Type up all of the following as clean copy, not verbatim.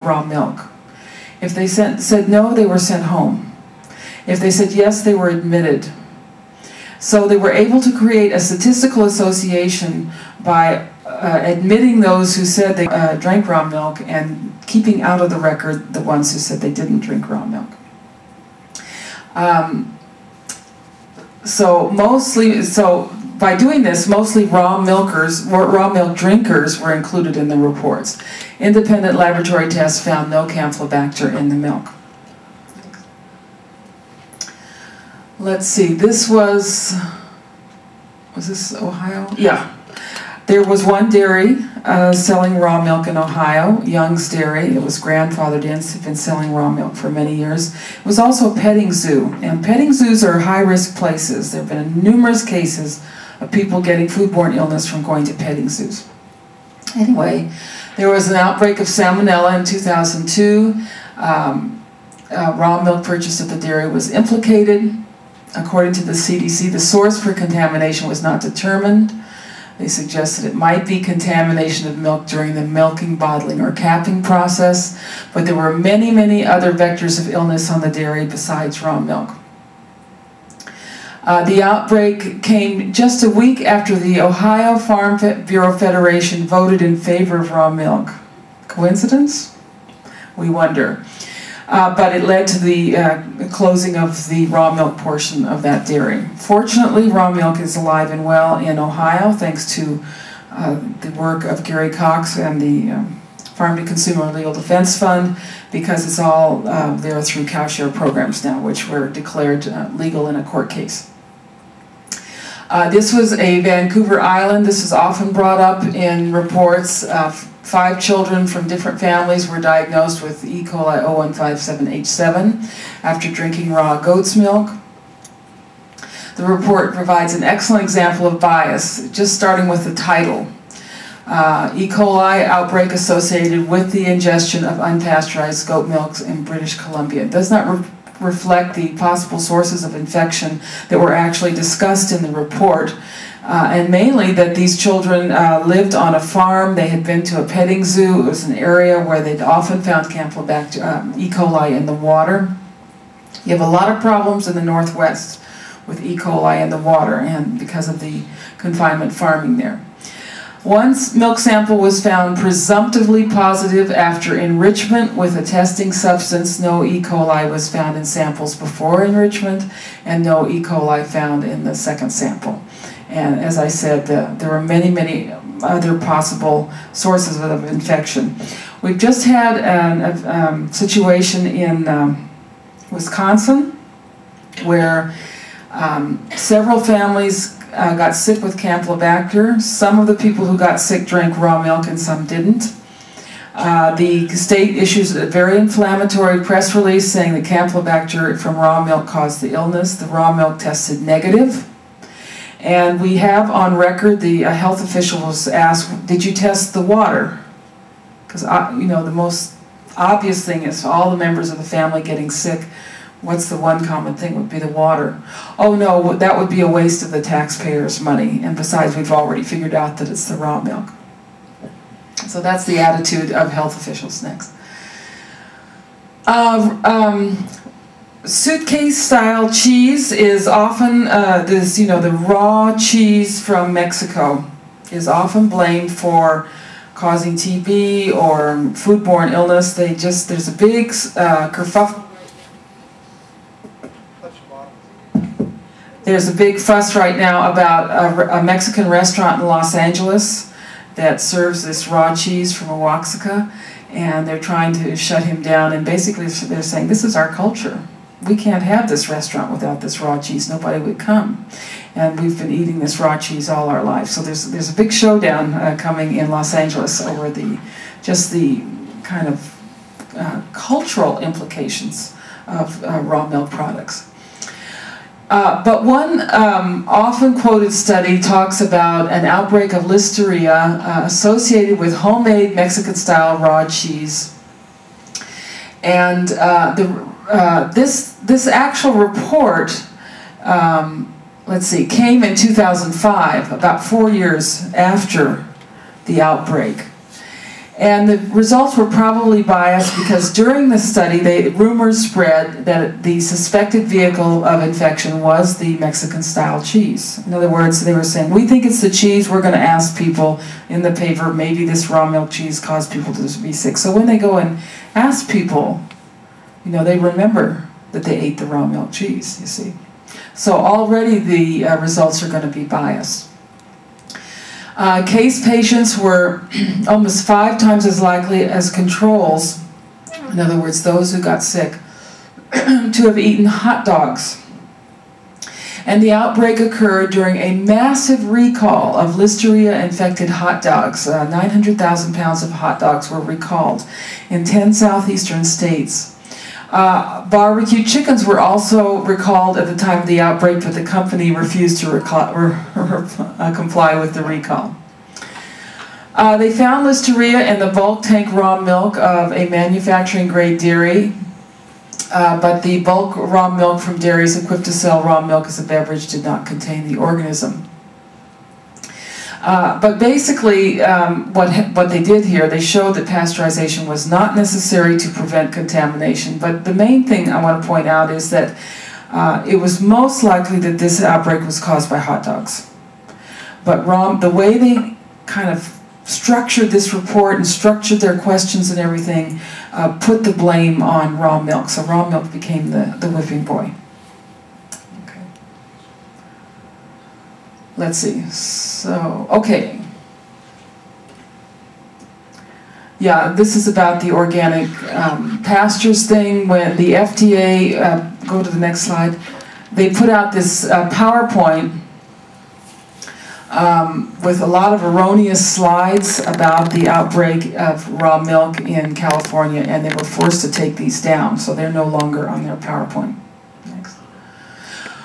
raw milk. If they said no, they were sent home. If they said yes, they were admitted. So they were able to create a statistical association by admitting those who said they drank raw milk and keeping out of the record the ones who said they didn't drink raw milk. So by doing this, mostly raw milk drinkers were included in the reports. Independent laboratory tests found no Campylobacter in the milk. Let's see, this was this Ohio? Yeah. There was one dairy selling raw milk in Ohio, Young's Dairy. It was grandfathered in, so it's been selling raw milk for many years. It was also a petting zoo, and petting zoos are high-risk places. There have been numerous cases of people getting foodborne illness from going to petting zoos. Anyway, there was an outbreak of salmonella in 2002. Raw milk purchased at the dairy was implicated. According to the CDC, the source for contamination was not determined. They suggested it might be contamination of milk during the milking, bottling, or capping process, but there were many, many other vectors of illness on the dairy besides raw milk. The outbreak came just a week after the Ohio Farm Bureau Federation voted in favor of raw milk. Coincidence? We wonder. But it led to the closing of the raw milk portion of that dairy. Fortunately, raw milk is alive and well in Ohio, thanks to the work of Gary Cox and the Farm to Consumer Legal Defense Fund, because it's all there through cow share programs now, which were declared legal in a court case. This was a Vancouver Island. This is often brought up in reports. 5 children from different families were diagnosed with E. coli 0157H7 after drinking raw goat's milk. The report provides an excellent example of bias, just starting with the title. E. coli outbreak associated with the ingestion of unpasteurized goat milks in British Columbia. It does not reflect the possible sources of infection that were actually discussed in the report. And mainly that these children lived on a farm. They had been to a petting zoo. It was an area where they'd often found Campylobacter, E. coli in the water. You have a lot of problems in the Northwest with E. coli in the water, and because of the confinement farming there. One milk sample was found presumptively positive after enrichment with a testing substance. No E. coli was found in samples before enrichment, and no E. coli found in the second sample. And as I said, there were many, many other possible sources of infection. We've just had a situation in Wisconsin where several families got sick with Campylobacter. Some of the people who got sick drank raw milk and some didn't. The state issues a very inflammatory press release saying the Campylobacter from raw milk caused the illness. The raw milk tested negative. And we have on record the health official was asked, did you test the water? Because, you know, the most obvious thing is all the members of the family getting sick, what's the one common thing would be the water. Oh no, that would be a waste of the taxpayers' money. And besides, we've already figured out that it's the raw milk. So that's the attitude of health officials next. Suitcase-style cheese is often, the raw cheese from Mexico is often blamed for causing TB or foodborne illness. There's a big kerfuffle. There's a big fuss right now about a Mexican restaurant in Los Angeles that serves this raw cheese from Oaxaca, and they're trying to shut him down, and basically they're saying, this is our culture. We can't have this restaurant without this raw cheese. Nobody would come. And we've been eating this raw cheese all our life. So there's a big showdown coming in Los Angeles over the kind of cultural implications of raw milk products. But one often quoted study talks about an outbreak of listeria associated with homemade Mexican-style raw cheese. And this actual report, came in 2005, about 4 years after the outbreak. And the results were probably biased because during the study, rumors spread that the suspected vehicle of infection was the Mexican-style cheese. In other words, they were saying, we think it's the cheese, we're going to ask people in the paper, maybe this raw milk cheese caused people to be sick. So when they go and ask people, you know, they remember that they ate the raw milk cheese, you see. So already the results are going to be biased. Case patients were almost 5 times as likely as controls, in other words, those who got sick, to have eaten hot dogs. And the outbreak occurred during a massive recall of Listeria-infected hot dogs. 900,000 pounds of hot dogs were recalled in 10 southeastern states. Barbecue chickens were also recalled at the time of the outbreak, but the company refused to comply with the recall. They found Listeria in the bulk tank raw milk of a manufacturing-grade dairy, but the bulk raw milk from dairies equipped to sell raw milk as a beverage did not contain the organism. But basically, what they did here, they showed that pasteurization was not necessary to prevent contamination. But the main thing I want to point out is that it was most likely that this outbreak was caused by hot dogs. But the way they kind of structured this report and structured their questions and everything put the blame on raw milk. So raw milk became the whipping boy. Let's see, so, okay. Yeah, this is about the organic pastures thing. When the FDA, go to the next slide, they put out this PowerPoint with a lot of erroneous slides about the outbreak of raw milk in California, and they were forced to take these down, so they're no longer on their PowerPoint.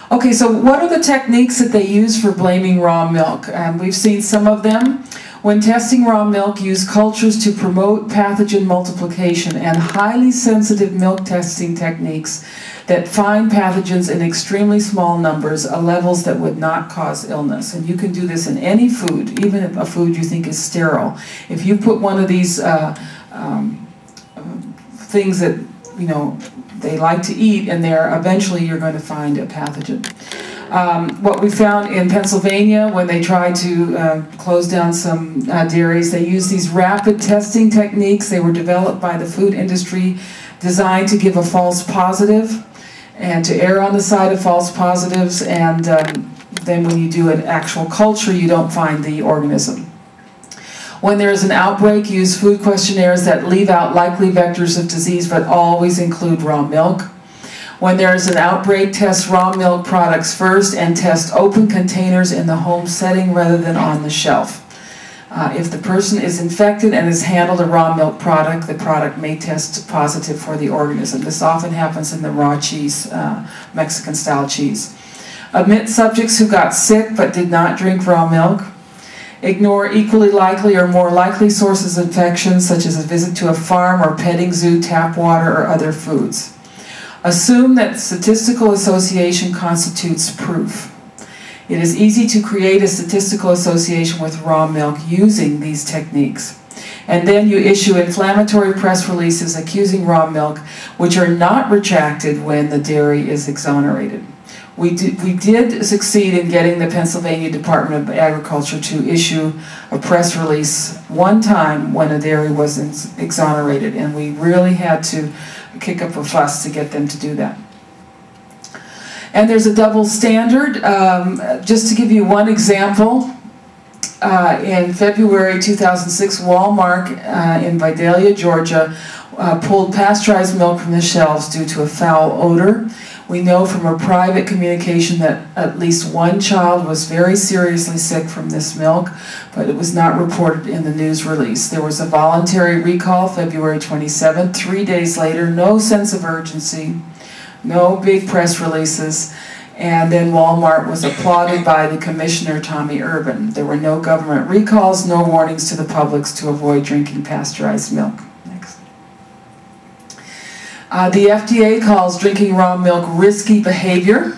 Okay, so what are the techniques that they use for blaming raw milk? We've seen some of them. When testing raw milk, use cultures to promote pathogen multiplication and highly sensitive milk testing techniques that find pathogens in extremely small numbers, levels that would not cause illness. And you can do this in any food, even if a food you think is sterile. If you put one of these things that, you know, they like to eat in there, eventually you're going to find a pathogen. What we found in Pennsylvania when they tried to close down some dairies, they used these rapid testing techniques. They were developed by the food industry, designed to give a false positive and to err on the side of false positives, and then when you do an actual culture, you don't find the organism. When there is an outbreak, use food questionnaires that leave out likely vectors of disease but always include raw milk. When there is an outbreak, test raw milk products first and test open containers in the home setting rather than on the shelf. If the person is infected and has handled a raw milk product, the product may test positive for the organism. This often happens in the raw cheese, Mexican-style cheese. Omit subjects who got sick but did not drink raw milk. Ignore equally likely or more likely sources of infection, such as a visit to a farm or petting zoo, tap water, or other foods. Assume that statistical association constitutes proof. It is easy to create a statistical association with raw milk using these techniques. And then you issue inflammatory press releases accusing raw milk, which are not retracted when the dairy is exonerated. We did succeed in getting the Pennsylvania Department of Agriculture to issue a press release one time when a dairy was exonerated, and we really had to kick up a fuss to get them to do that. And there's a double standard. Just to give you one example, in February 2006, Walmart in Vidalia, Georgia, pulled pasteurized milk from the shelves due to a foul odor. We know from a private communication that at least one child was very seriously sick from this milk, but it was not reported in the news release. There was a voluntary recall February 27th. 3 days later, no sense of urgency, no big press releases, and then Walmart was applauded by the commissioner, Tommy Urban. There were no government recalls, no warnings to the public to avoid drinking pasteurized milk. The FDA calls drinking raw milk risky behavior.